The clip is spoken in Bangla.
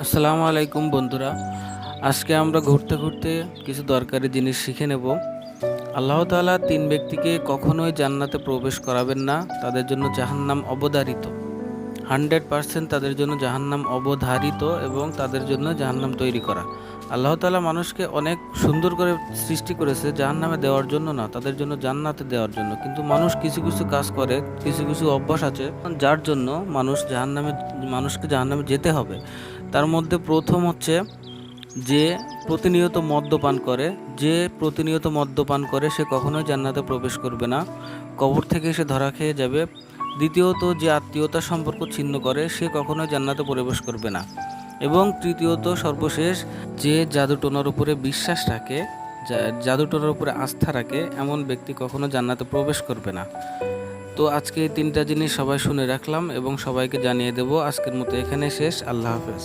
আসসালামু আলাইকুম বন্ধুরা। আজকে আমরা ঘুরতে ঘুরতে কিছু দরকারি জিনিস শিখে নেব। আল্লাহ তাআলা তিন ব্যক্তিকে কখনোই জান্নাতে প্রবেশ করাবেন না, তাদের জন্য জাহান্নাম অবধারিত। 100% তাদের জন্য জাহান্নাম অবধারিত এবং তাদের জন্য জাহান্নাম তৈরি করা। আল্লাহ তাআলা মানুষকে অনেক সুন্দর করে সৃষ্টি করেছে জাহান্নামে দেওয়ার জন্য না, তাদের জন্য জান্নাতে দেওয়ার জন্য। কিন্তু মানুষ কিছু কিছু কাজ করে, কিছু কিছু অভ্যাস আছে যার জন্য মানুষকে জাহান্নামে যেতে হবে। তার মধ্যে প্রথম হচ্ছে যে প্রতিনিয়ত মদ্যপান করে। যে প্রতিনিয়ত মদ্যপান করে সে কখনোই জান্নাতে প্রবেশ করবে না, কবর থেকে সে ধরা খেয়ে যাবে। দ্বিতীয়ত, যে আত্মীয়তার সম্পর্ক ছিন্ন করে সে কখনোই জান্নাতে প্রবেশ করবে না। এবং তৃতীয়ত সর্বশেষ, যে জাদুটোনার উপরে বিশ্বাস রাখে, জাদুটোনার উপরে আস্থা রাখে, এমন ব্যক্তি কখনো জান্নাতে প্রবেশ করবে না। তো আজকে এই তিনটা জিনিস সবাই শুনে রাখলাম এবং সবাইকে জানিয়ে দেব। আজকের মতো এখানে শেষ। আল্লাহ হাফেজ।